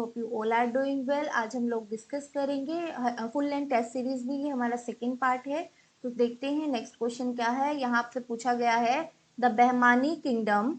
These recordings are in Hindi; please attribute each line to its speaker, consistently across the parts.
Speaker 1: Hope you all are doing well. आज हम लोग डिस्कस करेंगे फुल लेंथ टेस्ट सीरीज भी, ये हमारा सेकेंड पार्ट है। तो देखते हैं नेक्स्ट क्वेश्चन क्या है। यहाँ आपसे पूछा गया है द बहमानी किंगडम,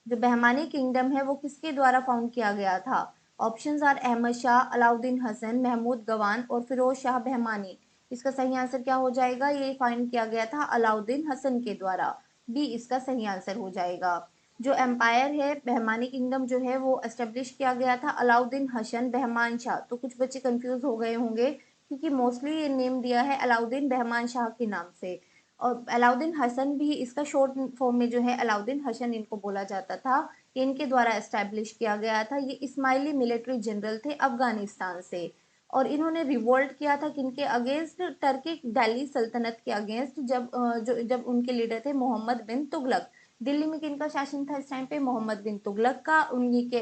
Speaker 1: जो बहमानी किंगडम है वो किसके द्वारा फाउंड किया गया था। ऑप्शंस आर अहमद शाह, अलाउद्दीन हसन, महमूद गवान और फिरोज शाह बहमानी। इसका सही आंसर क्या हो जाएगा, ये फाइंड किया गया था अलाउद्दीन हसन के द्वारा। बी इसका सही आंसर हो जाएगा। जो एम्पायर है बहमानी किंगडम जो है वो एस्टेब्लिश किया गया था अलाउद्दीन हसन बहमान शाह। तो कुछ बच्चे कंफ्यूज हो गए होंगे क्योंकि मोस्टली ये नेम दिया है अलाउद्दीन बहमान शाह के नाम से, और अलाउद्दीन हसन भी इसका शॉर्ट फॉर्म में जो है अलाउद्दीन हसन इनको बोला जाता था। इनके द्वारा एस्टेब्लिश किया गया था। ये इस्माइली मिलिट्री जनरल थे अफगानिस्तान से, और इन्होंने रिवोल्ट किया था किनके अगेंस्ट, टर्किक दिल्ली सल्तनत के अगेंस्ट, जब उनके लीडर थे मोहम्मद बिन तुगलक। दिल्ली में किनका शासन था इस टाइम पे, मोहम्मद बिन तुगलक का। उन्हीं के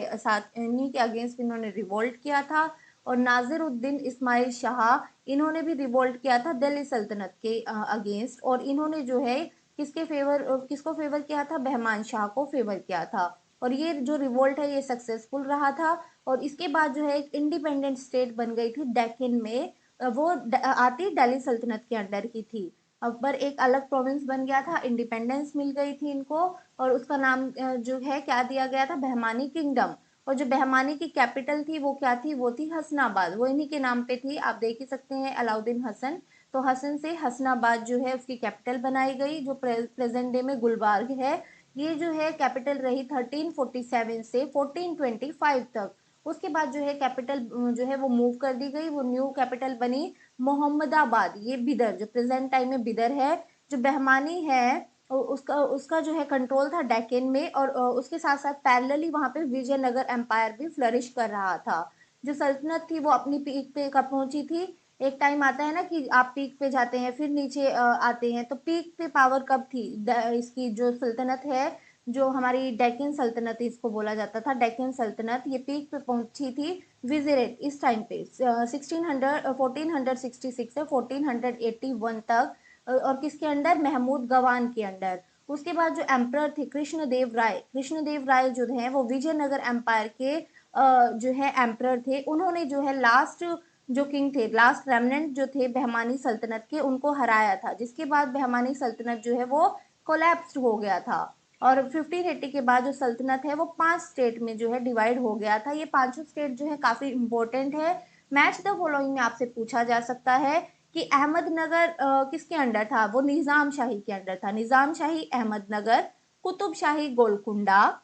Speaker 1: अगेंस्ट इन्होंने रिवोल्ट किया था। और नासिरुद्दीन इस्माइल शाह, इन्होंने भी रिवोल्ट किया था दिल्ली सल्तनत के अगेंस्ट, और इन्होंने जो है किसको फेवर किया था, बहमान शाह को फेवर किया था। और ये जो रिवोल्ट है ये सक्सेसफुल रहा था। और इसके बाद जो है एक इंडिपेंडेंट स्टेट बन गई थी डेक्कन में, वो आती दिल्ली सल्तनत के अंडर की थी। पर एक अलग प्रोविंस बन गया था, इंडिपेंडेंस मिल गई थी इनको, और उसका नाम जो है क्या दिया गया था, बहमानी किंगडम। और जो बहमानी की कैपिटल थी वो क्या थी, वो थी हसनाबाद। वो इन्हीं के नाम पे थी, आप देख ही सकते हैं अलाउद्दीन हसन। तो हसन से हसनाबाद जो है उसकी कैपिटल बनाई गई, जो प्रेजेंट डे में गुलबर्ग है। ये जो है कैपिटल रही 1347 से 1425 तक। उसके बाद जो है कैपिटल जो है वो मूव कर दी गई, वो न्यू कैपिटल बनी मोहम्मदाबाद। ये बिदर, जो प्रेजेंट टाइम में बिदर है। जो बहमानी है उसका उसका जो है कंट्रोल था डेक्कन में, और उसके साथ साथ पैरेलली वहां पे विजयनगर एम्पायर भी फ्लरिश कर रहा था। जो सल्तनत थी वो अपनी पीक पे कब पहुंची थी, एक टाइम आता है ना कि आप पीक पे जाते हैं फिर नीचे आते हैं, तो पीक पे पावर कब थी इसकी जो सल्तनत है, जो हमारी डेक्कन सल्तनत इसको बोला जाता था, डेक्कन सल्तनत ये पीक पे पहुंची थी विजिरेट इस टाइम पे 1466 से 1481 तक। और किसके अंडर, महमूद गवान के अंडर। उसके बाद जो एम्परर थे कृष्णदेव राय जो है वो विजयनगर एम्पायर के जो है एम्परर थे। उन्होंने जो है लास्ट जो किंग थे, लास्ट रेमनेंट जो थे बहमानी सल्तनत के, उनको हराया था, जिसके बाद बहमानी सल्तनत जो है वो कोलैप्स हो गया था। और 1580 के बाद जो सल्तनत है वो 5 स्टेट में जो है डिवाइड हो गया था। ये पांचों स्टेट जो है काफी इंपॉर्टेंट है। मैच द फॉलोइंग में आपसे पूछा जा सकता है कि अहमदनगर किसके अंडर था, वो निजाम शाही के अंडर था। निजाम शाही अहमदनगर, कुतुब शाही गोलकुंडा,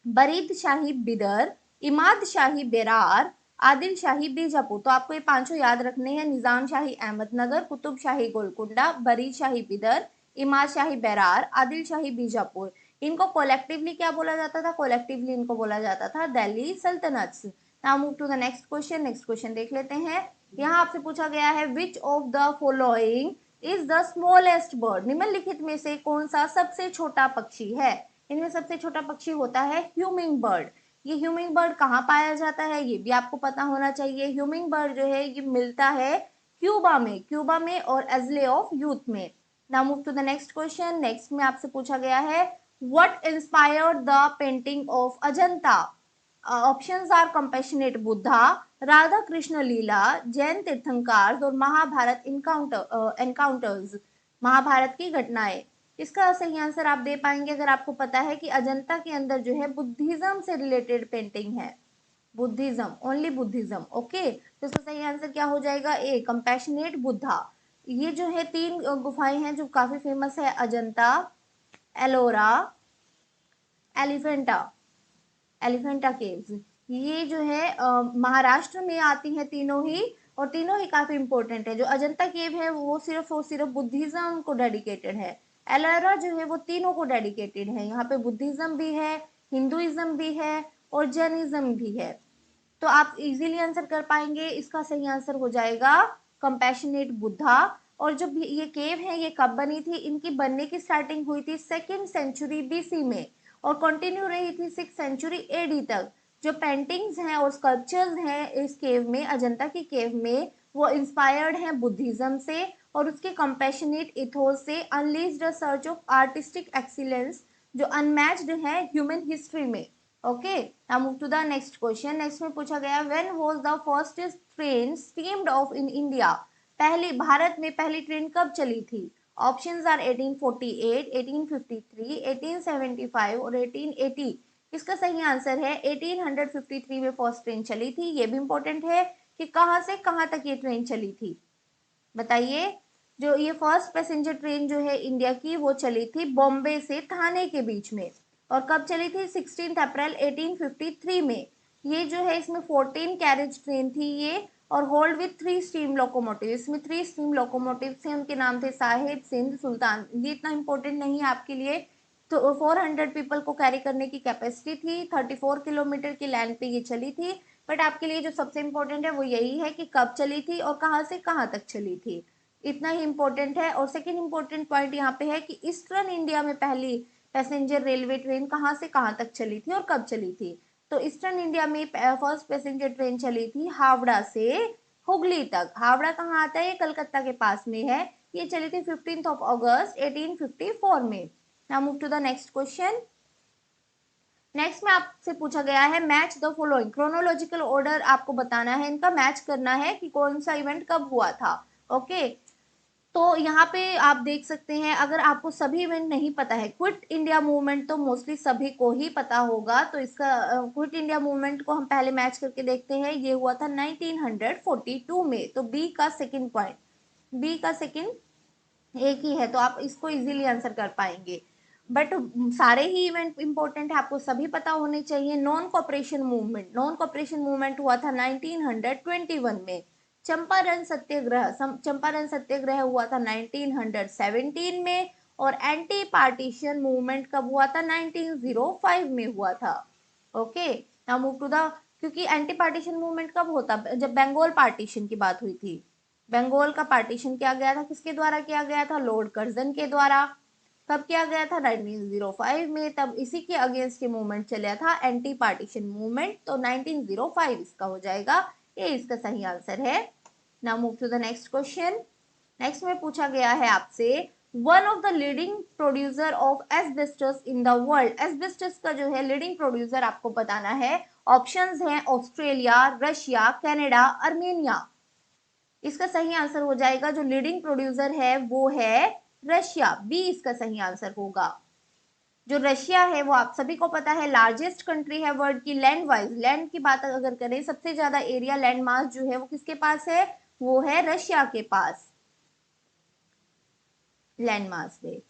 Speaker 1: बरीद शाही बिदर, इमाद शाही बेरार, आदिल शाही बीजापुर। तो आपको ये पांचों याद रखने हैं, निजाम शाही अहमदनगर, कुतुब शाही गोलकुंडा, बरीद शाही बिदर, इमाद शाही बेरार, आदिल शाही बीजापुर। इनको कोलेक्टिवली क्या बोला जाता था, कोलेक्टिवली इनको बोला जाता था दिल्ली सल्तनत। Now move to the next question. Next question देख लेते हैं। यहाँ आपसे पूछा गया है which of the following is the smallest bird, निम्नलिखित में से कौन सा सबसे छोटा पक्षी है। इनमें सबसे छोटा पक्षी होता है ह्यूमिंग बर्ड। ये ह्यूमिंग बर्ड कहाँ पाया जाता है ये भी आपको पता होना चाहिए। ह्यूमिंग बर्ड जो है ये मिलता है क्यूबा में और एजले ऑफ यूथ में। Now move to the next question. Next में आपसे पूछा गया है what inspired the painting of Ajanta. Options are compassionate Buddha, Radha Krishna Leela, Jain Tirthankar और महाभारत एनकाउंटर्स, महाभारत की घटनाएं। इसका सही आंसर आप दे पाएंगे अगर आपको पता है कि अजंता के अंदर जो है बुद्धिज्म से रिलेटेड पेंटिंग है। Buddhism, only Buddhism. ओके, तो इसका सही आंसर क्या हो जाएगा, ए कंपैशनेट बुद्धा। ये जो है 3 गुफाएं हैं जो काफी फेमस है, अजंता, एलोरा, एलिफेंटा, एलिफेंटा केव्स। ये जो है महाराष्ट्र में आती हैं तीनों ही, और तीनों ही काफी इंपॉर्टेंट है। जो अजंता केव है वो सिर्फ बुद्धिज्म को डेडिकेटेड है। एलोरा जो है वो तीनों को डेडिकेटेड है। यहाँ पे बुद्धिज्म भी है, हिंदुइज्म भी है और जैनिज्म भी है। तो आप इजीली आंसर कर पाएंगे। इसका सही आंसर हो जाएगा कंपैशनेट बुद्धा। और जब ये केव है ये कब बनी थी, इनकी बनने की स्टार्टिंग हुई थी 2nd सेंचुरी बीसी में, और कंटिन्यू रही थी 6th सेंचुरी एडी तक। जो पेंटिंग्स हैं और स्कल्पचर्स हैं इस केव में, अजंता की केव में, वो इंस्पायर्ड हैं बुद्धिज्म से और उसके कंपैशनेट इथोस से। Unleashed a search of artistic excellence जो अनमैच्ड है ह्यूमन हिस्ट्री में। Okay, now move to the next question. Next में पूछा गया when was the first train steamed off in India, पहली भारत में पहली ट्रेन कब चली थी? ऑप्शंस आर 1848, 1853, 1875 और 1880। इसका सही आंसर है 1853 में फर्स्ट ट्रेन चली थी। ये भी इंपॉर्टेंट है कि कहाँ से कहाँ तक ये ट्रेन चली थी, बताइए। जो ये फर्स्ट पैसेंजर ट्रेन जो है इंडिया की, वो चली थी बॉम्बे से ठाणे के बीच में। और कब चली थी? 16 अप्रैल 1853 में। ये जो है इसमें 14 कैरेज ट्रेन थी ये, और होल्ड विथ 3 स्टीम लोकोमोटिव। इसमें 3 स्टीम लोकोमोटिव थे, उनके नाम थे साहिब, सिंध, सुल्तान। ये इतना इंपॉर्टेंट नहीं है आपके लिए। तो 400 पीपल को कैरी करने की कैपेसिटी थी, 34 किलोमीटर की लाइन पे ये चली थी। बट आपके लिए जो सबसे इंपॉर्टेंट है वो यही है कि कब चली थी और कहाँ से कहाँ तक चली थी, इतना ही इंपॉर्टेंट है। और सेकेंड इंपॉर्टेंट पॉइंट यहाँ पे है कि ईस्टर्न इंडिया में पहली पैसेंजर रेलवे ट्रेन कहाँ से कहाँ तक चली थी और कब चली थी? तो ईस्टर्न इंडिया में फर्स्ट पैसेंजर ट्रेन चली थी हावड़ा से हुगली तक। हावड़ा कहाँ आता है? ये कलकत्ता के पास में है। ये चली थी 15 अगस्त 1854 में। Now move to the next question. Next में आपसे पूछा गया है match the following, chronological order आपको बताना है, इनका मैच करना है कि कौन सा इवेंट कब हुआ था। ओके, तो यहाँ पे आप देख सकते हैं, अगर आपको सभी इवेंट नहीं पता है, क्विट इंडिया मूवमेंट तो मोस्टली सभी को ही पता होगा, तो इसका क्विट इंडिया मूवमेंट को हम पहले मैच करके देखते हैं। ये हुआ था 1942 में। तो बी का सेकंड पॉइंट, बी का सेकंड एक ही है, तो आप इसको इजीली आंसर कर पाएंगे। बट सारे ही इवेंट इंपॉर्टेंट है, आपको सभी पता होने चाहिए। Non cooperation movement, non cooperation movement हुआ था 1921 में। चंपारण सत्याग्रह, चंपारण सत्याग्रह हुआ था 1917 में। और एंटी पार्टीशन मूवमेंट कब हुआ था? 1905 में हुआ था। Okay, now move to the, क्योंकि एंटी पार्टीशन मूवमेंट कब होता? जब बंगाल पार्टीशन की बात हुई थी। बंगाल का पार्टीशन किया गया था, किसके द्वारा किया गया था? लॉर्ड कर्जन के द्वारा। कब किया गया था? 1905 में। तब इसी के अगेंस्ट ये मूवमेंट चला था, एंटी पार्टीशन मूवमेंट। तो 1905 इसका हो जाएगा, ये इसका सही आंसर है। Now move to the next question. Next में पूछा गया है आपसे one of the leading producer of asbestos in the world. Asbestos का जो है लीडिंग प्रोड्यूसर आपको बताना है। ऑप्शंस हैं ऑस्ट्रेलिया, रशिया, कनाडा, अर्मेनिया। इसका सही आंसर हो जाएगा, जो लीडिंग प्रोड्यूसर है वो है रशिया। बी इसका सही आंसर होगा। जो रशिया है वो आप सभी को पता है लार्जेस्ट कंट्री है वर्ल्ड की लैंड वाइज। लैंड की बात अगर करें, सबसे ज्यादा एरिया लैंड मास जो है वो किसके पास है? वो है रशिया के पास, लैंड मास में।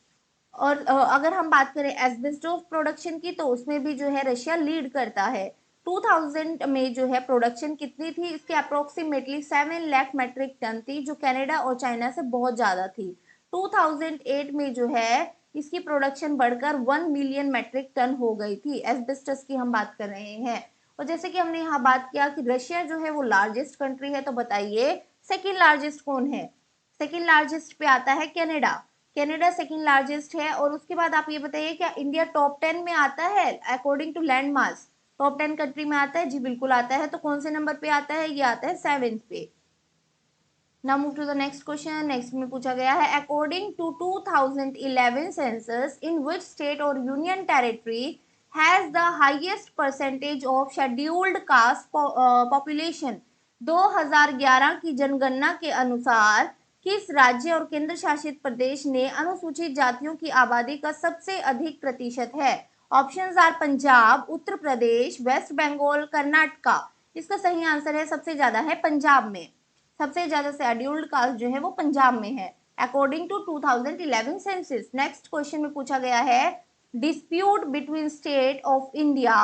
Speaker 1: और अगर हम बात करें एस्बेस्टोस प्रोडक्शन की, तो उसमें भी जो है रशिया लीड करता है। 2000 में जो है प्रोडक्शन कितनी थी इसके? अप्रोक्सीमेटली 7 लाख मेट्रिक टन थी, जो कनाडा और चाइना से बहुत ज्यादा थी। 2008 में जो है इसकी प्रोडक्शन बढ़कर 1 मिलियन मेट्रिक टन हो गई थी। एस्बेस्टस की हम बात कर रहे हैं। और जैसे कि हमने यहाँ बात किया कि रशिया जो है वो लार्जेस्ट कंट्री है, तो बताइए सेकेंड लार्जेस्ट कौन है? सेकेंड लार्जेस्ट पे आता है कनाडा। कनाडा सेकंड लार्जेस्ट है। और उसके बाद आप ये बताइए क्या इंडिया टॉप 10 में आता है according to land mass? Top 10 country में आता है? जी बिल्कुल आता है। तो कौन से नंबर पे आता है? ये आता है 7th पे। Now move to the next question. Next में पूछा गया है according to 2011 census in which state और union territory has the highest percentage of scheduled caste population. 2011 की जनगणना के अनुसार किस राज्य और केंद्र शासित प्रदेश ने अनुसूचित जातियों की आबादी का सबसे अधिक प्रतिशत है? Options are Punjab, Uttar Pradesh, West Bengal, Karnataka. इसका सही आंसर है सबसे ज्यादा है पंजाब में। सबसे ज्यादा शेड्यूल्ड कास्ट जो है वो पंजाब में है according to 2011 census. Next question में पूछा गया है dispute between state of India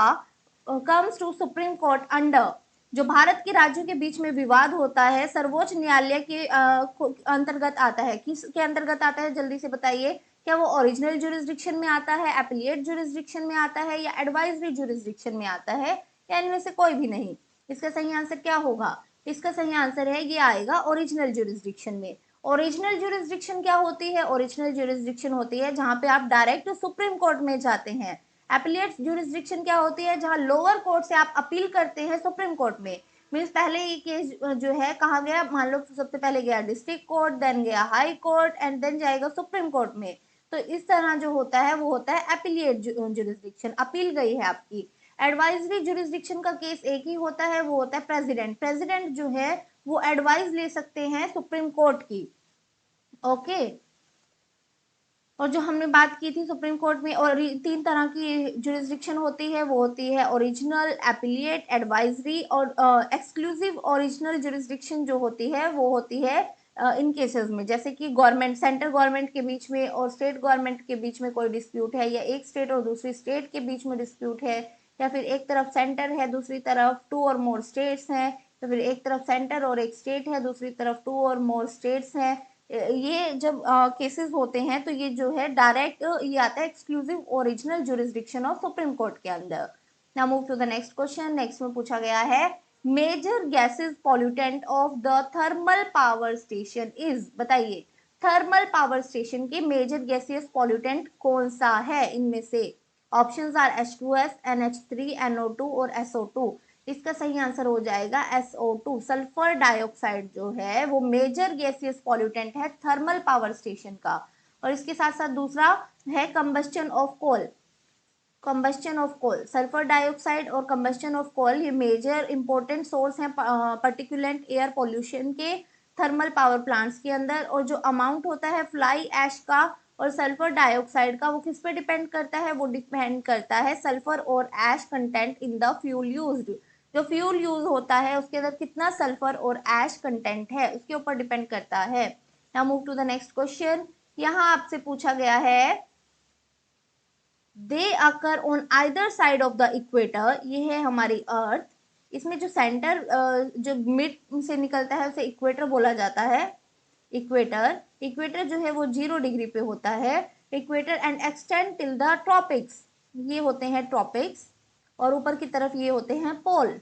Speaker 1: comes to supreme court under. जो भारत के राज्यों के बीच में विवाद होता है सर्वोच्च न्यायालय के अंतर्गत आता है। किसके अंतर्गत आता है? जल्दी से बताइए। क्या वो ओरिजिनल जुरिस्डिक्शन में आता है, एपिलिएट जुरिस्डिक्शन में आता है, या एडवाइजरी जुरिस्डिक्शन में आता है, या इनमें से कोई भी नहीं? इसका सही आंसर क्या होगा? इसका सही आंसर है ये आएगा ओरिजिनल जुरिस्डिक्शन में। ओरिजिनल जुरिस्डिक्शन क्या होती है? ओरिजिनल जुरिस्डिक्शन होती है जहां पे आप डायरेक्ट सुप्रीम कोर्ट में जाते हैं। एपिलेट जुरिस्डिक्शन क्या होती है? जहां लोअर कोर्ट से आप अपील करते हैं सुप्रीम कोर्ट में। मीन्स पहले ये केस जो है कहाँ गया? मान लो सबसे पहले गया डिस्ट्रिक्ट कोर्ट, देन गया हाई कोर्ट, एंड देन जाएगा सुप्रीम कोर्ट में। तो इस तरह जो होता है वो होता है एपिलिएट जुरिस्डिक्शन, अपील गई है आपकी। एडवाइजरी जुरिस्डिक्शन का केस एक ही होता है, वो होता है प्रेसिडेंट। प्रेसिडेंट जो है वो एडवाइस ले सकते हैं सुप्रीम कोर्ट की। ओके, और जो हमने बात की थी सुप्रीम कोर्ट में, और 3 तरह की जुरिस्डिक्शन होती है, वो होती है ओरिजिनल, एपिलिएट, एडवाइजरी, और एक्सक्लूसिव ओरिजिनल जुरिस्डिक्शन जो होती है वो होती है इन केसेस में, जैसे कि गवर्नमेंट, सेंट्रल गवर्नमेंट के बीच में और स्टेट गवर्नमेंट के बीच में कोई डिस्प्यूट है, या एक स्टेट और दूसरी स्टेट के बीच में डिस्प्यूट है, या फिर एक तरफ सेंटर है दूसरी तरफ 2 और मोर स्टेट्स हैं, तो फिर एक तरफ सेंटर और एक स्टेट है दूसरी तरफ 2 और मोर स्टेट्स हैं। ये जब केसेस होते हैं तो ये जो है डायरेक्ट ये आता है exclusive original jurisdiction of supreme court के अंदर। Now move to the next question. Next में पूछा गया है major gases pollutant of the thermal power station is, बताइए थर्मल पावर स्टेशन के मेजर गैसियस पॉल्यूटेंट कौन सा है इनमें से? Options are H2S, NH3, NO2 और SO2। इसका सही आंसर हो जाएगा SO2। सल्फर डाइऑक्साइड जो है वो मेजर गैसियस पॉल्यूटेंट है थर्मल पावर स्टेशन का। और इसके साथ साथ दूसरा है combustion of coal. Combustion of coal, sulphur dioxide और कंबस्टन ऑफ कोल ये मेजर इंपॉर्टेंट सोर्स हैं पर्टिकुलेंट एयर पोल्यूशन के थर्मल पावर प्लांट्स के अंदर। और जो अमाउंट होता है फ्लाई ऐश का और सल्फर डाइऑक्साइड का वो किस पे डिपेंड करता है? वो डिपेंड करता है सल्फर और ash content in the fuel used. जो फ्यूल यूज होता है उसके अंदर कितना सल्फर और ऐश कंटेंट है उसके ऊपर डिपेंड करता है। Now move to the next question. यहाँ आपसे पूछा गया है they occur on either side of the equator, ये है हमारी अर्थ, इसमें जो सेंटर जो मिड से निकलता है उसे इक्वेटर बोला जाता है। इक्वेटर, इक्वेटर जो है वो 0 डिग्री पे होता है equator, and extend till the tropics, ये होते हैं ट्रॉपिक्स, और ऊपर की तरफ ये होते हैं पोल।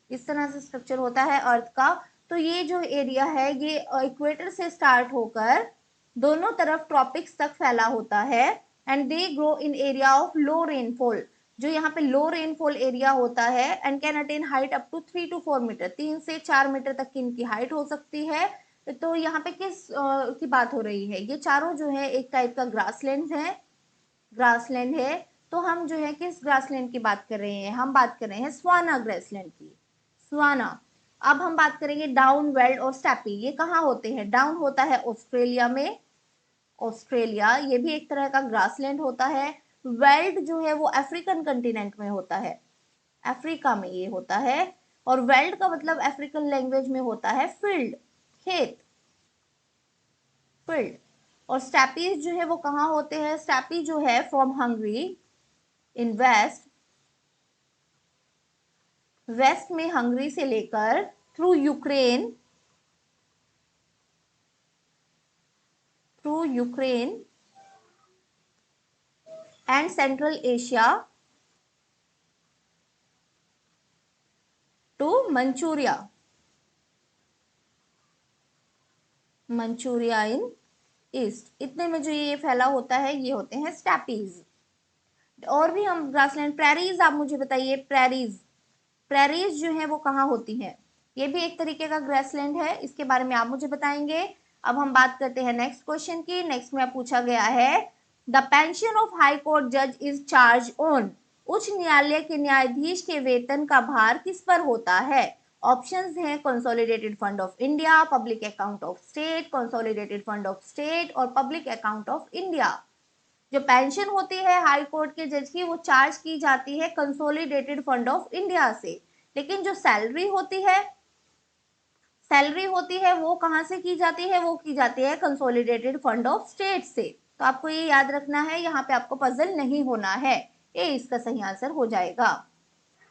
Speaker 1: इस तरह से स्ट्रक्चर होता है अर्थ का। तो ये जो एरिया है ये इक्वेटर से स्टार्ट होकर दोनों तरफ ट्रॉपिक्स तक फैला होता है, and they grow in area of low rainfall. जो यहाँ पे लो रेनफॉल एरिया होता है, and can attain height up to 3 to 4 meter, 3 से 4 मीटर तक की इनकी हाइट हो सकती है। तो यहाँ पे किस की बात हो रही है? ये चारों जो है एक टाइप का ग्रासलैंड है, ग्रासलैंड है। तो हम जो है किस ग्रासलैंड की बात कर रहे हैं? हम बात कर रहे हैं स्वाना ग्रासलैंड की, स्वाना। अब हम बात करेंगे डाउन, वेल्ड और स्टेपी, ये कहाँ होते हैं? डाउन होता है ऑस्ट्रेलिया में, ऑस्ट्रेलिया ये भी एक तरह का ग्रासलैंड होता है। वेल्ड जो है वो अफ्रीकन कंटिनेंट में होता है, अफ्रीका में ये होता है। और वेल्ड का मतलब अफ्रीकन लैंग्वेज में होता है फील्ड, खेत, फील्ड। और स्टेपीज जो है वो कहाँ होते हैं? स्टेपी जो है from Hungary in west, west में हंगरी से लेकर through Ukraine, through Ukraine and Central Asia to Manchuria, Manchuria in east, इतने में जो ये फैला होता है ये होते हैं स्टेपीज। और भी हम ग्रासलैंड, प्रेरीज आप मुझे बताइए, प्रेरीज, प्रेरीज जो है वो कहाँ होती हैं? ये भी एक तरीके का ग्रासलैंड है, इसके बारे में आप मुझे बताएंगे। अब हम बात करते हैं नेक्स्ट क्वेश्चन की। नेक्स्ट में पूछा गया है the pension of high court जज इज चार्ज ऑन, उच्च न्यायालय के न्यायाधीश के वेतन का भार किस पर होता है? ऑप्शंस हैं consolidated fund of India, public account of state, consolidated fund of state और पब्लिक अकाउंट ऑफ इंडिया। जो पेंशन होती है हाई कोर्ट के जज की वो चार्ज की जाती है कंसोलिडेटेड फंड ऑफ इंडिया से, लेकिन जो सैलरी होती है, सैलरी होती है वो कहाँ से की जाती है? वो की जाती है कंसोलिडेटेड फंड ऑफ स्टेट से। तो आपको ये याद रखना है, यहाँ पे आपको पजल नहीं होना है, ये इसका सही आंसर हो जाएगा।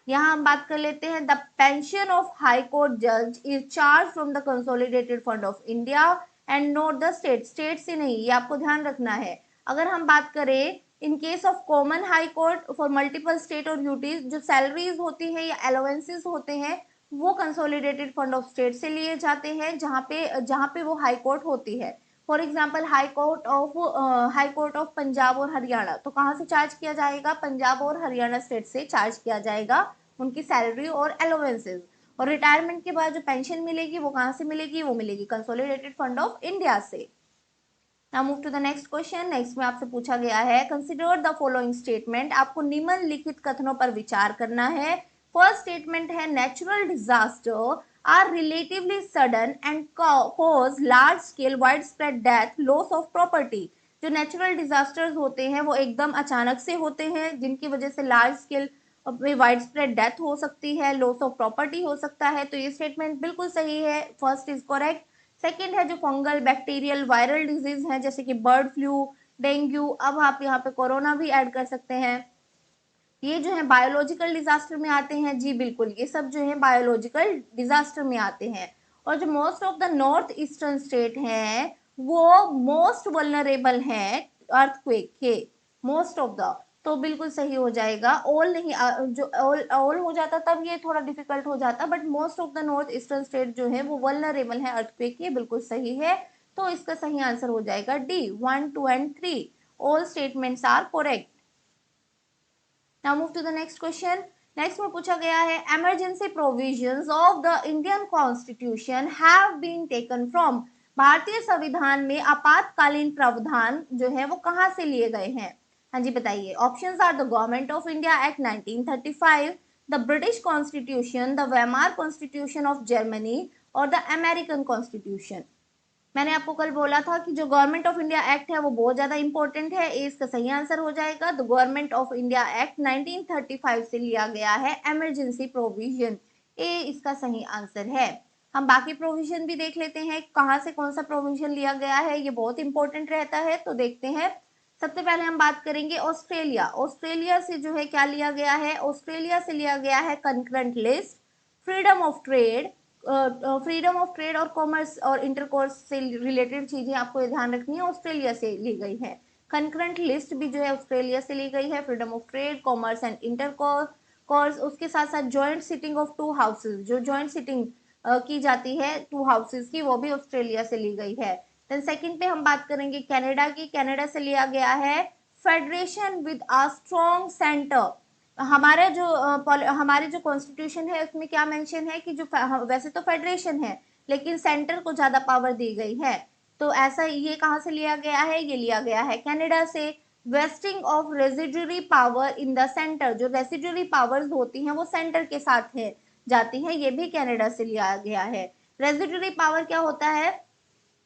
Speaker 1: यहाँ हम बात कर लेते हैं the pension of high court जज is charge from the consolidated fund of India and not the state, state से नहीं, ये आपको ध्यान रखना है। अगर हम बात करें in case of common high court for multiple state और यूटीज, जो सैलरीज होती है या अलाउंसेस होते हैं वो कंसोलिडेटेड फंड ऑफ स्टेट से लिए जाते हैं, जहाँ पे वो हाई कोर्ट होती है। For example high court of Punjab और हरियाणा, तो कहाँ से चार्ज किया जाएगा? पंजाब और हरियाणा स्टेट से चार्ज किया जाएगा उनकी सैलरी और अलाउंसेस। और रिटायरमेंट के बाद जो पेंशन मिलेगी वो कहाँ से मिलेगी? वो मिलेगी कंसोलिडेटेड फंड ऑफ इंडिया से। Now move to the next question. Next में आपसे पूछा गया है, कंसिडर द फॉलोइंग स्टेटमेंट। आपको निम्नलिखित कथनों पर विचार करना है। फर्स्ट स्टेटमेंट है, natural disaster are relatively sudden and cause large scale wide spread death, loss of property. जो नेचुरल डिजास्टर्स होते हैं वो एकदम अचानक से होते हैं, जिनकी वजह से लार्ज स्केल में वाइड स्प्रेड डेथ हो सकती है, लॉस ऑफ प्रॉपर्टी हो सकता है। तो ये स्टेटमेंट बिल्कुल सही है, फर्स्ट इज करेक्ट। सेकेंड है, जो फंगल बैक्टीरियल वायरल डिजीज है जैसे कि बर्ड फ्लू, डेंगू, अब आप यहाँ पे कोरोना भी ऐड कर सकते हैं, ये जो है बायोलॉजिकल डिजास्टर में आते हैं। जी बिल्कुल, ये सब जो है बायोलॉजिकल डिजास्टर में आते हैं। और जो most of the north eastern state हैं वो मोस्ट वल्नरेबल हैं अर्थक्वेक के, मोस्ट ऑफ द, तो बिल्कुल सही हो जाएगा। ऑल नहीं, जो ऑल हो जाता तब ये थोड़ा डिफिकल्ट हो जाता, but most of the north eastern state जो है वो वल्नरेबल है अर्थक्वेक के, बिल्कुल सही है। तो इसका सही आंसर हो जाएगा D, 1, 2 and 3, all statements are correct. Now move to the next question. Next में पूछा गया है, emergency provisions of the Indian constitution have been taken from. भारतीय संविधान में आपातकालीन प्रावधान जो है वो कहां से लिए गए हैं? हाँ जी बताइए। Options are the government of India act 1935, the British constitution, the Weimar constitution of Germany और द अमेरिकन कॉन्स्टिट्यूशन। मैंने आपको कल बोला था कि जो गवर्नमेंट ऑफ इंडिया एक्ट है वो बहुत ज्यादा इंपॉर्टेंट है, ए इसका सही आंसर हो जाएगा। The government of India act 1935 से लिया गया है इमरजेंसी प्रोविजन, ए इसका सही आंसर है। हम बाकी प्रोविजन भी देख लेते हैं, कहाँ से कौन सा प्रोविजन लिया गया है, ये बहुत इंपॉर्टेंट रहता है, तो देखते हैं। सबसे पहले हम बात करेंगे ऑस्ट्रेलिया। ऑस्ट्रेलिया से जो है क्या लिया गया है? ऑस्ट्रेलिया से लिया गया है concurrent list, freedom of trade, freedom of trade और कॉमर्स और इंटरकोर्स से रिलेटेड चीजें आपको ध्यान रखनी है, ऑस्ट्रेलिया से ली गई है। कंकरेंट लिस्ट भी जो है ऑस्ट्रेलिया से ली गई है, freedom of trade, commerce and intercourse, उसके साथ साथ joint sitting of to houses, जो जॉइंट सिटिंग की जाती है टू हाउसेज की, वो भी ऑस्ट्रेलिया से ली गई है। देन सेकंड पे हम बात करेंगे कनाडा की। कनाडा से लिया गया है federation with a strong centre. हमारे जो कॉन्स्टिट्यूशन है उसमें क्या मेंशन है कि जो वैसे तो फेडरेशन है लेकिन सेंटर को ज्यादा पावर दी गई है, तो ऐसा ये कहाँ से लिया गया है? ये लिया गया है कनाडा से। Wasting of residuary power in the centre, जो रेसिडुअरी पावर्स होती हैं वो सेंटर के साथ है जाती है, ये भी कनाडा से लिया गया है। रेसिडुअरी पावर क्या होता है?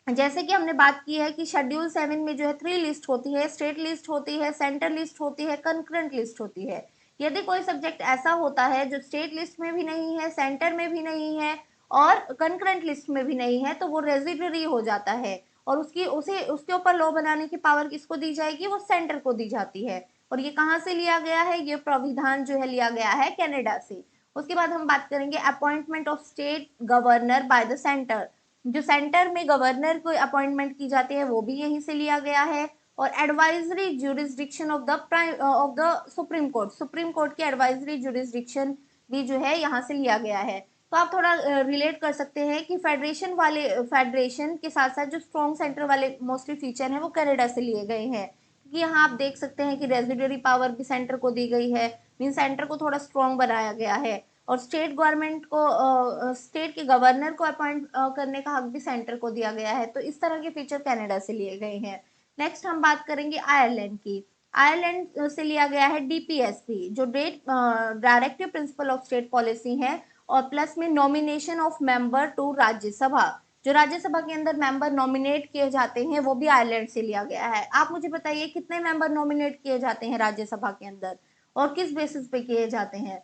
Speaker 1: जैसे कि हमने बात की है कि शेड्यूल 7 में जो है 3 लिस्ट होती है, स्टेट लिस्ट होती है, सेंटर लिस्ट होती है, कंकरेंट लिस्ट होती है। यदि कोई सब्जेक्ट ऐसा होता है जो स्टेट लिस्ट में भी नहीं है, सेंटर में भी नहीं है और कंकरेंट लिस्ट में भी नहीं है, तो वो रेजिडरी हो जाता है और उसकी उसे उसके ऊपर लॉ बनाने की पावर किसको दी जाएगी? वो सेंटर को दी जाती है। और ये कहाँ से लिया गया है? ये प्राविधान जो है लिया गया है कनाडा से। उसके बाद हम बात करेंगे appointment of state governor by the centre. जो सेंटर में गवर्नर को अपॉइंटमेंट की जाती है वो भी यहीं से लिया गया है। और advisory jurisdiction of the supreme court, supreme court की एडवाइजरी ज्यूरिसडिक्शन भी जो है यहाँ से लिया गया है। तो आप थोड़ा रिलेट कर सकते हैं कि फेडरेशन के साथ साथ जो स्ट्रॉन्ग सेंटर वाले मोस्टली फीचर हैं वो कनाडा से लिए गए हैं, क्योंकि यहाँ आप देख सकते हैं कि रेजिडरी पावर भी सेंटर को दी गई है, मीन सेंटर को थोड़ा स्ट्रॉन्ग बनाया गया है। और स्टेट गवर्नमेंट को, स्टेट के गवर्नर को अपॉइंट करने का हक भी सेंटर को दिया गया है, तो इस तरह के फीचर कनाडा से लिए गए हैं। नेक्स्ट हम बात करेंगे आयरलैंड की। आयरलैंड से लिया गया है डीपीएसपी, जो directive principle of state policy है, और प्लस में nomination of member to Rajya Sabha, जो राज्यसभा के अंदर मेंबर नॉमिनेट किए जाते हैं वो भी आयरलैंड से लिया गया है। आप मुझे बताइए कितने मेंबर नॉमिनेट किए जाते हैं राज्यसभा के अंदर और किस बेसिस पे किए जाते हैं?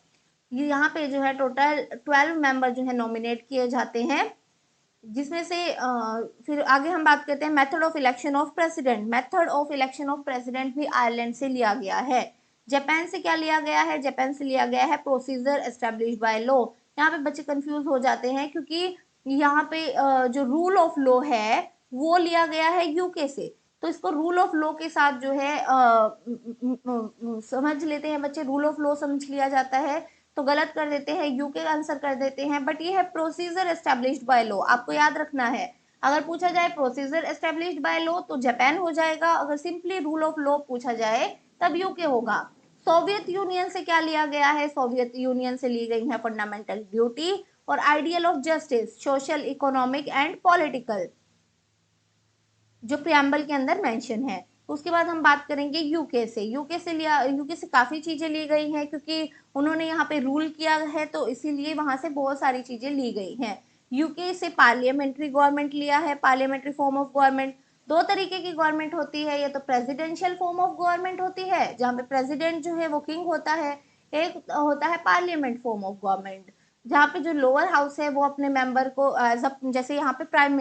Speaker 1: ये यहाँ पे जो है टोटल 12 मेंबर जो है नॉमिनेट किए जाते हैं, जिसमें से फिर आगे हम बात करते हैं method of election of president. Method of election of president भी आयरलैंड से लिया गया है। जापान से क्या लिया गया है? जापान से लिया गया है प्रोसीजर एस्टेब्लिश बाय लॉ। यहाँ पे बच्चे कंफ्यूज हो जाते हैं क्योंकि यहाँ पे जो रूल ऑफ लॉ है वो लिया गया है यूके से, तो इसको रूल ऑफ लॉ के साथ जो है समझ लेते हैं बच्चे, रूल ऑफ लॉ समझ लिया जाता है तो गलत कर देते हैं, यूके का आंसर कर देते हैं, बट ये है प्रोसीजर एस्टेब्लिश्ड बाय लॉ, आपको याद रखना है। अगर पूछा जाए प्रोसीजर एस्टेब्लिश्ड बाय लॉ तो जापान हो जाएगा, अगर सिंपली रूल ऑफ लॉ पूछा जाए तब यूके होगा। सोवियत यूनियन से क्या लिया गया है? सोवियत यूनियन से ली गई है फंडामेंटल ड्यूटी और ideal of justice, social, economic and political. जो प्रियम्बल के अंदर मेंशन है। उसके बाद हम बात करेंगे यूके से। यूके से काफ़ी चीज़ें ली गई हैं, क्योंकि उन्होंने यहाँ पे रूल किया है, तो इसीलिए वहाँ से बहुत सारी चीज़ें ली गई हैं। यूके से पार्लियामेंट्री गवर्नमेंट लिया है, पार्लियामेंट्री फॉर्म ऑफ गवर्नमेंट। दो तरीके की गवर्नमेंट होती है, या तो प्रेसिडेंशियल फॉर्म ऑफ गवर्नमेंट होती है जहाँ पे प्रेसिडेंट जो है वो किंग होता है, एक होता है पार्लियामेंट फॉर्म ऑफ गवर्नमेंट जहाँ पे जो लोअर हाउस है वो अपने मेंबर को एज अ, जैसे यहाँ पे प्राइम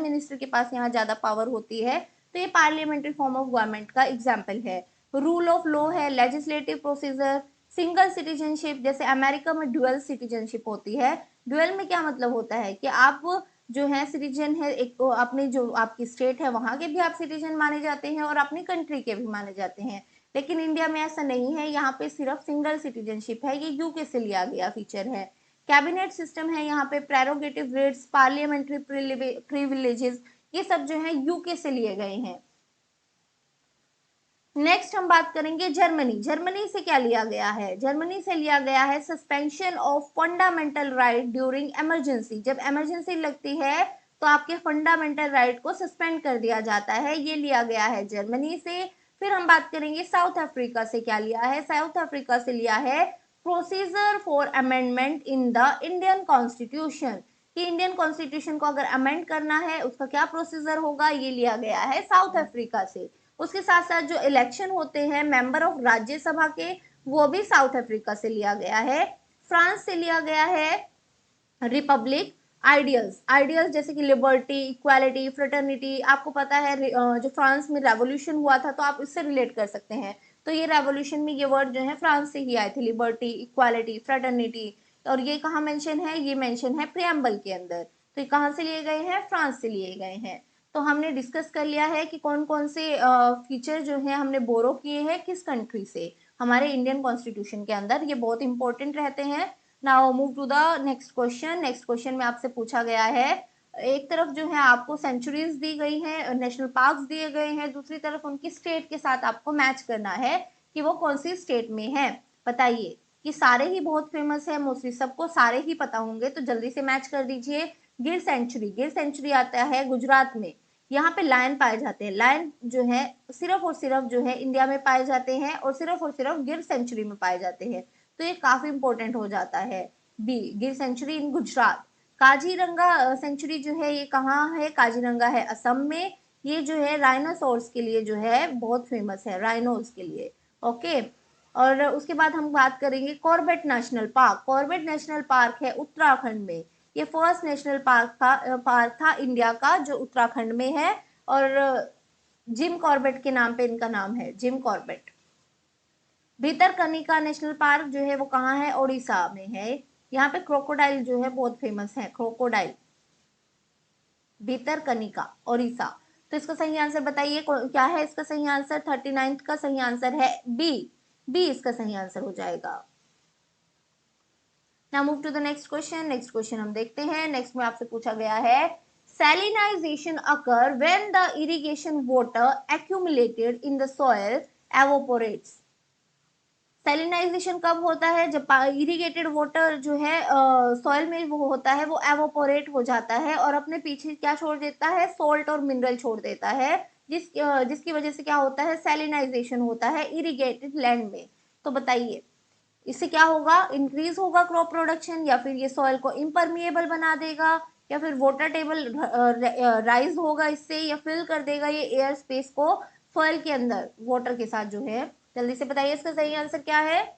Speaker 1: मिनिस्टर के पास यहाँ ज़्यादा पावर होती है, तो ये पार्लियामेंट्री फॉर्म ऑफ गवर्नमेंट का एग्जाम्पल है। रूल ऑफ लॉ है, लेजिस्लेटिव प्रोसीजर, सिंगल सिटीजनशिप, जैसे अमेरिका में ड्यूअल सिटीजनशिप होती है। ड्यूअल में क्या मतलब होता है कि आप जो है सिटीजन है, एक तो अपने जो आपकी स्टेट है वहां के भी आप सिटीजन माने जाते हैं और अपनी कंट्री के भी माने जाते हैं, लेकिन इंडिया में ऐसा नहीं है, यहाँ पे सिर्फ सिंगल सिटीजनशिप है, ये यूके से लिया गया फीचर है। कैबिनेट सिस्टम है, यहाँ पे प्रेरोगेटिव रेट्स, पार्लियामेंट्री प्रिविलेजेस, ये सब जो है यूके से लिए गए हैं। नेक्स्ट हम बात करेंगे जर्मनी। जर्मनी से क्या लिया गया है? जर्मनी से लिया गया है suspension of fundamental right during emergency. जब इमरजेंसी लगती है तो आपके फंडामेंटल राइट को सस्पेंड कर दिया जाता है, ये लिया गया है जर्मनी से। फिर हम बात करेंगे साउथ अफ्रीका से क्या लिया है। साउथ अफ्रीका से लिया है procedure for amendment in the Indian constitution, कि इंडियन कॉन्स्टिट्यूशन को अगर अमेंड करना है उसका क्या प्रोसीजर होगा, ये लिया गया है साउथ अफ्रीका से। उसके साथ साथ जो इलेक्शन होते हैं मेंबर ऑफ राज्यसभा के, वो भी साउथ अफ्रीका से लिया गया है। फ्रांस से लिया गया है रिपब्लिक आइडियल्स। आइडियल्स जैसे कि लिबर्टी, इक्वालिटी, फ्रेटर्निटी, आपको पता है जो फ्रांस में रेवोल्यूशन हुआ था तो आप इससे रिलेट कर सकते हैं, तो ये रेवोल्यूशन में ये वर्ड जो है फ्रांस से ही आए थे, लिबर्टी, इक्वालिटी, फ्रेटर्निटी। और ये कहाँ मेंशन है? ये मेंशन है प्रियम्बल के अंदर। तो ये कहाँ से लिए गए हैं? फ्रांस से लिए गए हैं। तो हमने डिस्कस कर लिया है कि कौन कौन से फीचर जो है हमने बोरो किए हैं किस कंट्री से, हमारे इंडियन कॉन्स्टिट्यूशन के अंदर, ये बहुत इंपॉर्टेंट रहते हैं। Now move to the next question. Next question में आपसे पूछा गया है, एक तरफ जो है आपको सेंचुरीज दी गई हैं, नेशनल पार्क्स दिए गए हैं, दूसरी तरफ उनकी स्टेट के साथ आपको मैच करना है कि वो कौन सी स्टेट में है। बताइए, कि सारे ही बहुत फेमस है, मोस्टली सबको सारे ही पता होंगे, तो जल्दी से मैच कर दीजिए। गिर सेंचुरी, गिर सेंचुरी आता है गुजरात में। यहाँ पे लायन पाए जाते हैं। लायन जो है सिर्फ और सिर्फ जो है इंडिया में पाए जाते हैं और सिर्फ गिर सेंचुरी में पाए जाते हैं, तो ये काफी इंपॉर्टेंट हो जाता है। बी, गिर सेंचुरी इन गुजरात। काजीरंगा सेंचुरी जो है ये कहाँ है? काजीरंगा है असम में। ये जो है राइनोसोर्स के लिए जो है बहुत फेमस है, राइनोस के लिए। ओके। और उसके बाद हम बात करेंगे Corbett national park. Corbett national park है उत्तराखंड में। ये फर्स्ट नेशनल पार्क था इंडिया का जो उत्तराखंड में है, और जिम कॉर्बेट के नाम पे इनका नाम है, Jim Corbett. Bhitarkanika national park जो है वो कहाँ है? ओडिशा में है। यहाँ पे क्रोकोडाइल जो है बहुत फेमस है, क्रोकोडाइल। भीतरकनिका, ओडिशा। तो इसका सही आंसर बताइए क्या है? इसका सही आंसर 39 का सही आंसर है बी। बी इसका सही आंसर हो जाएगा। Now move to the next question. Next question हम देखते हैं। नेक्स्ट में आपसे पूछा गया है, salinization occur when the irrigation water accumulated in the soil evaporates। सैलिनाइजेशन कब होता है? जब इरिगेटेड वाटर जो है सॉइल में वो होता है, वो एवोपोरेट हो जाता है और अपने पीछे क्या छोड़ देता है? सोल्ट और मिनरल छोड़ देता है, जिसकी वजह से क्या होता है? सैलिनाइजेशन होता है इरिगेटेड लैंड में। तो बताइए, इससे क्या होगा? इंक्रीज होगा क्रॉप प्रोडक्शन, या फिर ये सॉइल को इम्परमिएबल बना देगा, या फिर वाटर टेबल राइज होगा इससे, या फिल कर देगा ये एयर स्पेस को सॉइल के अंदर वाटर के साथ जो है। जल्दी से बताइए इसका सही आंसर क्या है?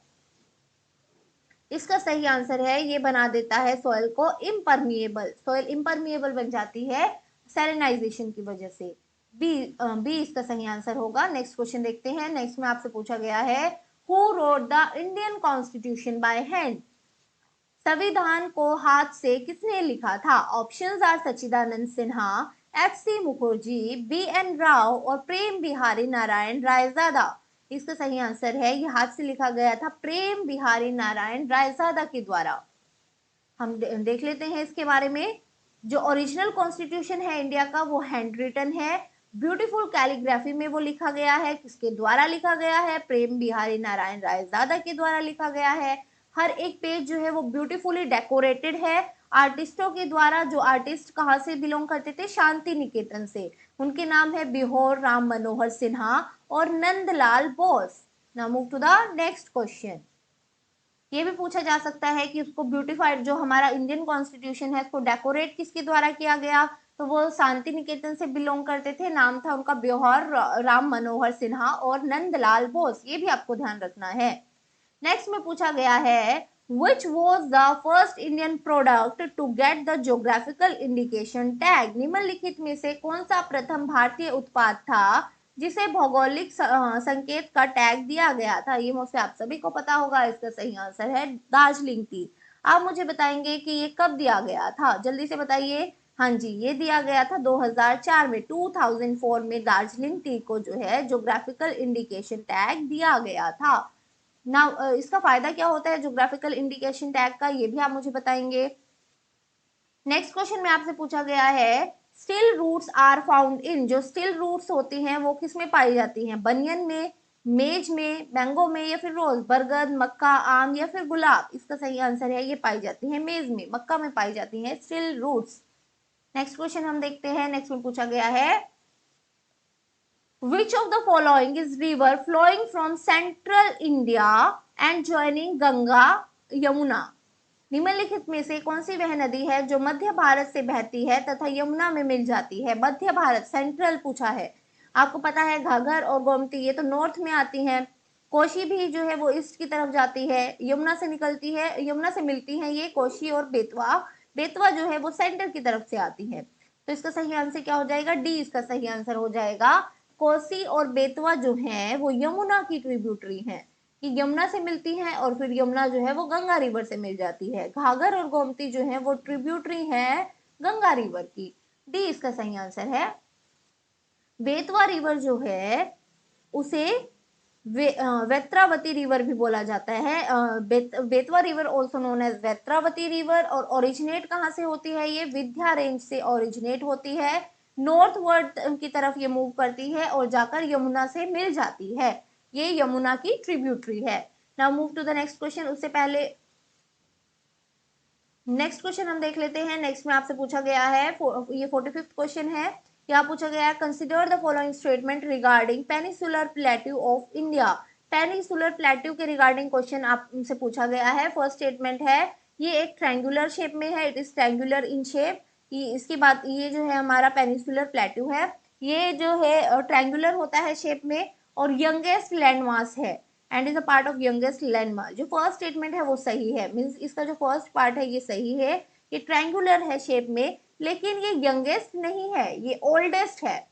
Speaker 1: इसका सही आंसर है ये बना देता है सॉइल को इम्परमिएबल। सॉइल इम्परमिएबल बन जाती है सैलिनाइजेशन की वजह से। बी, बी इसका सही आंसर होगा। नेक्स्ट क्वेश्चन देखते हैं। नेक्स्ट में आपसे पूछा गया है, who wrote the Indian constitution by hand. संविधान को हाथ से किसने लिखा था? Options are Sachchidananda Sinha, H C. Mukherjee, B N. Rau और प्रेम बिहारी नारायण रायजादा। इसका सही आंसर है ये हाथ से लिखा गया था प्रेम बिहारी नारायण रायजादा के द्वारा। हम देख लेते हैं इसके बारे में। जो ओरिजिनल कॉन्स्टिट्यूशन है इंडिया का वो हैंड रिटन है, ब्यूटीफुल कैलीग्राफी में वो लिखा गया है। किसके द्वारा लिखा गया है? प्रेम बिहारी नारायण रायजादा के द्वारा लिखा गया है। हर एक पेज जो है वो ब्यूटीफुली डेकोरेटेड है, आर्टिस्टों के द्वारा, जो आर्टिस्ट कहाँ से बिलोंग करते थे, शांति निकेतन से। उनके नाम है बिहोर राम मनोहर सिन्हा और Nandlal Bose. Now move to the next question. ये भी पूछा जा सकता है कि उसको ब्यूटीफाइड, जो हमारा इंडियन कॉन्स्टिट्यूशन है, उसको डेकोरेट किसके द्वारा किया गया, तो वो शांति निकेतन से बिलोंग करते थे। नाम था उनका बिहोर राम मनोहर सिन्हा और नंदलाल बोस। ये भी आपको ध्यान रखना है। नेक्स्ट में पूछा गया है which was the first Indian product to get the geographical indication tag। निम्नलिखित में से कौन सा प्रथम भारतीय उत्पाद था जिसे भौगोलिक संकेत का टैग दिया गया था। ये मुझसे आप सभी को पता होगा। इसका सही आंसर है दार्जिलिंग टी। आप मुझे बताएंगे कि ये कब दिया गया था, जल्दी से बताइए। हाँ जी, ये दिया गया था 2004 में। 2004 में दार्जिलिंग टी को जो है ज्योग्राफिकल इंडिकेशन टैग दिया गया था। ना इसका फायदा क्या होता है ज्योग्राफिकल इंडिकेशन टैग का, ये भी आप मुझे बताएंगे। नेक्स्ट क्वेश्चन में आपसे पूछा गया है stilt roots are found in. जो स्टिल रूट्स होती हैं वो किस में पाई जाती हैं, बनियन में, मेज में, मैंगो में या फिर रोज, बरगद, मक्का, आम या फिर गुलाब। इसका सही आंसर है ये पाई जाती है मेज में, मक्का में पाई जाती है स्टिल रूट्स। नेक्स्ट क्वेश्चन हम देखते हैं। नेक्स्ट में पूछा गया है which of the following is river flowing from central India and joining Ganga Yamuna। निम्नलिखित में से कौन सी वह नदी है जो मध्य भारत से बहती है तथा यमुना में मिल जाती है। मध्य भारत, सेंट्रल पूछा है। आपको पता है घाघर और गोमती ये तो नॉर्थ में आती हैं। कोशी भी जो है वो ईस्ट की तरफ जाती है, यमुना से निकलती है, यमुना से मिलती है ये कोशी और बेतवा। बेतवा जो है वो सेंटर की तरफ से आती है। तो इसका सही आंसर क्या हो जाएगा, डी इसका सही आंसर हो जाएगा। कोसी और बेतवा जो है वो यमुना की ट्रिब्यूटरी है, कि यमुना से मिलती हैं और फिर यमुना जो है वो गंगा रिवर से मिल जाती है। घाघर और गोमती जो है वो ट्रिब्यूटरी है गंगा रिवर की। डी इसका सही आंसर है। बेतवा रिवर जो है उसे वेत्रावती रिवर भी बोला जाता है। Betwa river also known as Vetravati river. और ओरिजिनेट कहाँ से होती है, ये विंध्या रेंज से ओरिजिनेट होती है। नॉर्थ वर्ड की तरफ ये मूव करती है और जाकर यमुना से मिल जाती है। ये यमुना की ट्रिब्यूटरी है। Now move to the next question. उससे पहले नेक्स्ट क्वेश्चन हम देख लेते हैं। नेक्स्ट में आपसे पूछा गया है, ये 45th क्वेश्चन है। यहाँ पूछा गया है consider the following statement regarding peninsular plateau of India. Peninsular plateau के रिगार्डिंग क्वेश्चन आपसे पूछा गया है। फर्स्ट स्टेटमेंट है ये एक ट्रायंगुलर शेप में है, it is triangular in shape. इसकी बात, ये जो है हमारा पेनिसुलर प्लेट्यू है, ये जो है ट्रायंगुलर होता है शेप में और यंगेस्ट लैंडमास है and is a part of youngest landmark. जो फर्स्ट स्टेटमेंट है वो सही है, मींस इसका जो फर्स्ट पार्ट है ये सही है। ये ट्रायंगुलर है शेप में, लेकिन ये यंगेस्ट नहीं है, ये ओल्डेस्ट है,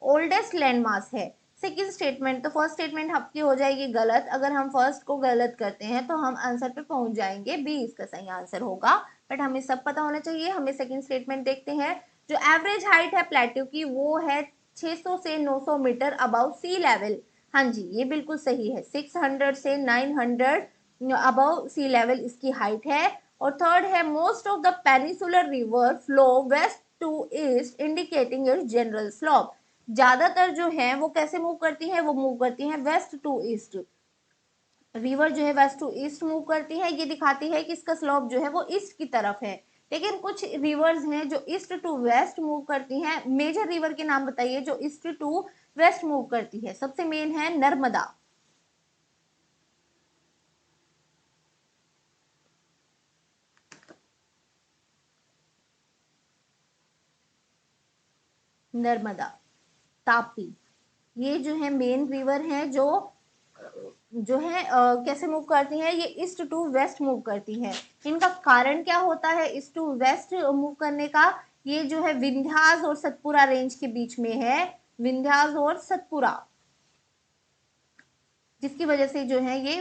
Speaker 1: ओल्डेस्ट लैंडमार्क है। सेकंड स्टेटमेंट, तो फर्स्ट स्टेटमेंट आपकी हो जाएगी गलत। अगर हम फर्स्ट को गलत करते हैं तो हम आंसर पे पहुंच जाएंगे, बी इसका सही आंसर होगा। बट हमें सब पता होना चाहिए। हमें सेकंड स्टेटमेंट देखते हैं। जो एवरेज हाइट है प्लेट्यू की वो है 600 से 900 मीटर अबाउ सी लेवल। हाँ जी, ये बिल्कुल सही है। 600 से 900 अबाउ सी लेवल इसकी हाइट है। और थर्ड है most of the peninsular river flow west to east indicating its general slope. ज्यादातर जो है वो कैसे मूव करती है, वो मूव करती है वेस्ट टू ईस्ट। रिवर जो है वेस्ट टू ईस्ट मूव करती है, ये दिखाती है कि इसका स्लोप जो है वो ईस्ट की तरफ है। लेकिन कुछ रिवर्स हैं जो ईस्ट टू वेस्ट मूव करती हैं। मेजर रिवर के नाम बताइए जो ईस्ट टू वेस्ट मूव करती है। सबसे मेन है नर्मदा। नर्मदा, तापी, ये जो है मेन रिवर है जो है कैसे मूव करती हैं, ये ईस्ट टू वेस्ट मूव करती हैं। इनका कारण क्या होता है ईस्ट टू वेस्ट मूव करने का, ये जो है विंध्यास और सतपुरा रेंज के बीच में है, विंध्यास और सतपुरा, जिसकी वजह से जो है ये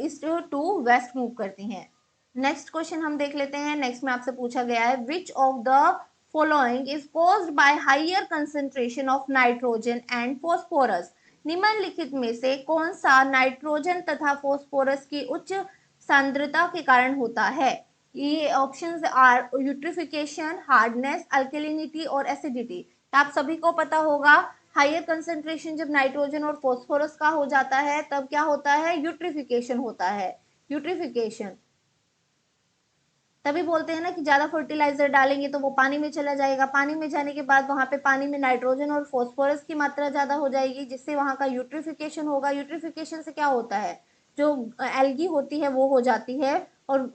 Speaker 1: ईस्ट टू वेस्ट मूव करती हैं। नेक्स्ट क्वेश्चन हम देख लेते हैं। नेक्स्ट में आपसे पूछा गया है which of the following is caused by higher concentration of nitrogen and phosphorus. निम्नलिखित में से कौन सा नाइट्रोजन तथा फोस्फोरस की उच्च सांद्रता के कारण होता है। ये ऑप्शंस आर यूट्रिफिकेशन, हार्डनेस, अल्केलिनिटी और एसिडिटी। आप सभी को पता होगा हायर कंसेंट्रेशन जब नाइट्रोजन और फोस्फोरस का हो जाता है तब क्या होता है, यूट्रिफिकेशन होता है। यूट्रिफिकेशन तभी बोलते हैं ना कि ज्यादा फर्टिलाइजर डालेंगे तो वो पानी में चला जाएगा, पानी में जाने के बाद वहां पे पानी में नाइट्रोजन और फास्फोरस की मात्रा ज्यादा हो जाएगी, जिससे वहां का यूट्रिफिकेशन होगा। यूट्रिफिकेशन से क्या होता है, जो एल्गी होती है वो हो जाती है, और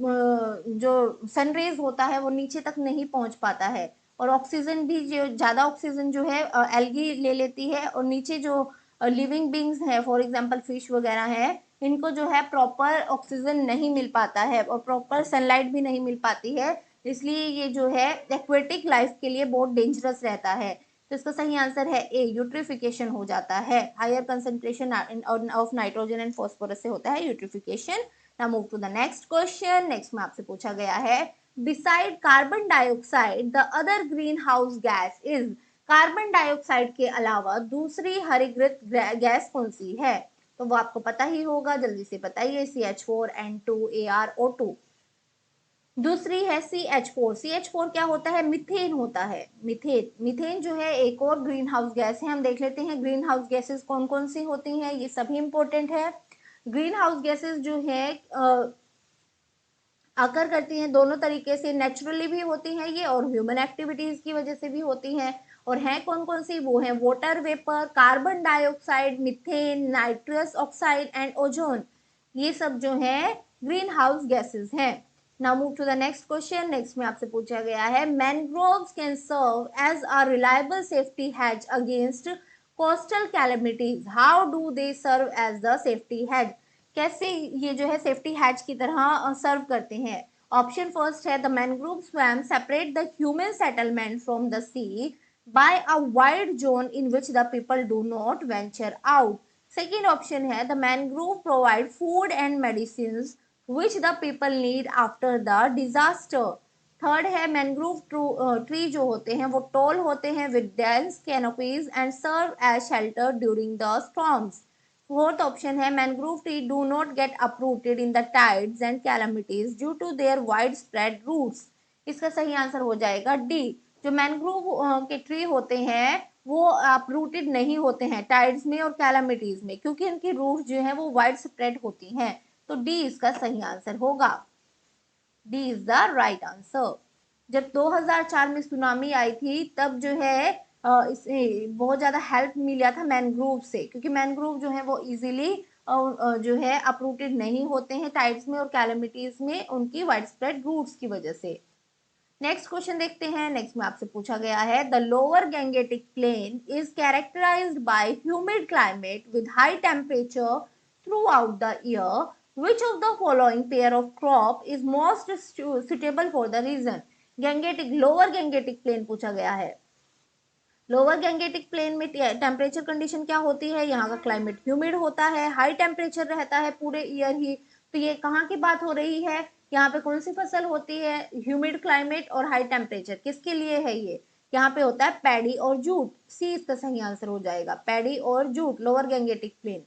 Speaker 1: जो सनरेज होता है वो नीचे तक नहीं पहुंच पाता है, और ऑक्सीजन भी, जो ज्यादा ऑक्सीजन जो है एल्गी ले लेती है, और नीचे जो लिविंग बींग्स है, फॉर एग्जांपल फिश वगैरह है, इनको जो है प्रॉपर ऑक्सीजन नहीं मिल पाता है और प्रॉपर सनलाइट भी नहीं मिल पाती है, इसलिए ये जो है एक्वेटिक लाइफ के लिए बहुत डेंजरस रहता है। तो इसका सही आंसर है ए, यूट्रिफिकेशन हो जाता है। Higher concentration of nitrogen and phosphorus से होता है eutrophication. Now move to the next question. Next में आपसे पूछा गया है, beside carbon dioxide the other green house gas is, carbon dioxide के अलावा दूसरी हरितगृह गैस कौन सी है? तो वो आपको पता ही होगा, जल्दी से बताइए। CH4N2 ArO2। दूसरी है CH4। CH4 क्या होता है? मिथेन होता है। मिथेन, मिथेन जो है एक और ग्रीन हाउस गैस है। हम देख लेते हैं ग्रीन हाउस गैसेस कौन कौन सी होती हैं, ये सभी इंपॉर्टेंट है। ग्रीन हाउस गैसेस जो है आकर करती हैं दोनों तरीके से, नेचुरली भी होती हैं ये और ह्यूमन एक्टिविटीज की वजह से भी होती हैं। और हैं कौन कौन सी? वो है water vapour, carbon dioxide, methane, nitrous oxide and ozone. ये सब जो है ग्रीन हाउस गैसेस हैं। Now move to the next question. Next में आपसे पूछा गया है, mangroves can serve as a reliable safety hedge against coastal calamities. How do they serve as the safety hedge? कैसे ये जो है सेफ्टी हैच की तरह सर्व करते हैं? ऑप्शन फर्स्ट है, the mangrove swamp separate the human settlement from the sea by a wide zone in which the people do not venture out. Second option है, the mangrove provide food and medicine which the people need after the disaster. Third है, मैनग्रोव ट्री जो होते हैं वो टॉल होते हैं with dense canopies and serve as shelter during the storms. Fourth option है, mangrove tree do not get uprooted in the tides and calamities due to their wide spread roots. इसका सही आंसर हो जाएगा डी। जो मैनग्रोव के ट्री होते हैं वो अपरूटेड नहीं होते हैं टाइड्स में और कैलामिटीज में, क्योंकि इनकी रूट जो है वो वाइड स्प्रेड होती हैं। तो डी इसका सही आंसर होगा। D is the right answer. जब 2004 में सुनामी आई थी तब जो है इसे बहुत ज्यादा हेल्प मिला था मैनग्रोव से, क्योंकि मैनग्रोव जो है वो इजीली जो है अपरूटेड नहीं होते हैं टाइड्स में और कैलामिटीज में उनकी वाइड स्प्रेड रूट्स की वजह से। नेक्स्ट क्वेश्चन देखते हैं। नेक्स्ट में आपसे पूछा गया है, the lower Gangetic plain is characterized by humid climate with high temperature throughout the year. Which of the following pair of crop is most suitable for the region? Gangetic, lower Gangetic plain पूछा गया है। लोअर गैंगेटिक प्लेन में टेम्परेचर कंडीशन क्या होती है? यहाँ का क्लाइमेट ह्यूमिड होता है, हाई टेम्परेचर रहता है पूरे ईयर ही। तो ये कहाँ की बात हो रही है? यहाँ पे कौन सी फसल होती है? ह्यूमिड क्लाइमेट और हाई टेम्परेचर किसके लिए है ये? यहाँ पे होता है पैडी और जूट। सी इसका सही आंसर हो जाएगा, पैडी और jute, lower Gangetic plain.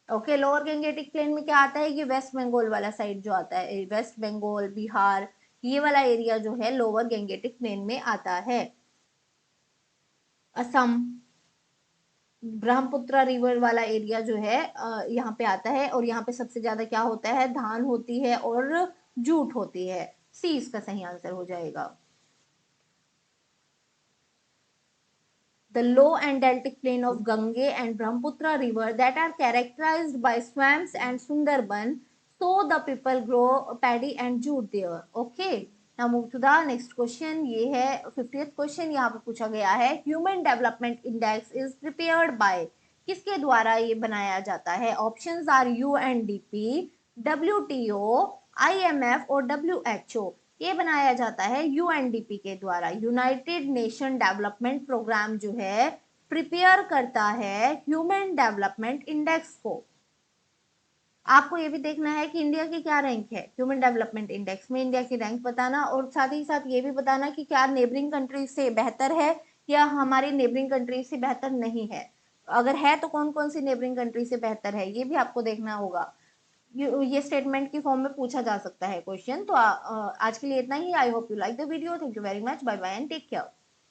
Speaker 1: Okay, lower Gangetic plain में क्या आता है? ये वेस्ट बंगाल वाला साइड जो आता है, वेस्ट बंगाल, बिहार, ये वाला एरिया जो है लोअर गैंगेटिक प्लेन में आता है। असम, ब्रह्मपुत्र रिवर वाला एरिया जो है यहाँ पे आता है, और यहाँ पे सबसे ज्यादा क्या होता है? धान होती है और जूट होती है। सी इसका सही आंसर हो जाएगा। The low and deltic plain of Gange and Brahmaputra river that are characterized by swamps and Sundarban, so the people grow paddy and jute there. Okay. Now move to the next question. ये है 50th क्वेश्चन। यहाँ पे पूछा गया है, human development index is prepared by, किसके द्वारा ये बनाया जाता है? Options are UNDP, WTO, IMF और WHO। ये बनाया जाता है UNDP के द्वारा। यूनाइटेड नेशन डेवलपमेंट प्रोग्राम जो है प्रिपेयर करता है ह्यूमन डेवलपमेंट इंडेक्स को। आपको ये भी देखना है कि इंडिया की क्या रैंक है ह्यूमन डेवलपमेंट इंडेक्स में, इंडिया की रैंक बताना, और साथ ही साथ ये भी बताना कि क्या नेबरिंग कंट्री से बेहतर है या हमारी नेबरिंग कंट्री से बेहतर नहीं है। अगर है तो कौन कौन सी नेबरिंग कंट्री से बेहतर है ये भी आपको देखना होगा। ये स्टेटमेंट की फॉर्म में पूछा जा सकता है क्वेश्चन। तो आज के लिए इतना ही। I hope you like the video. Thank you very much. Bye bye and take care.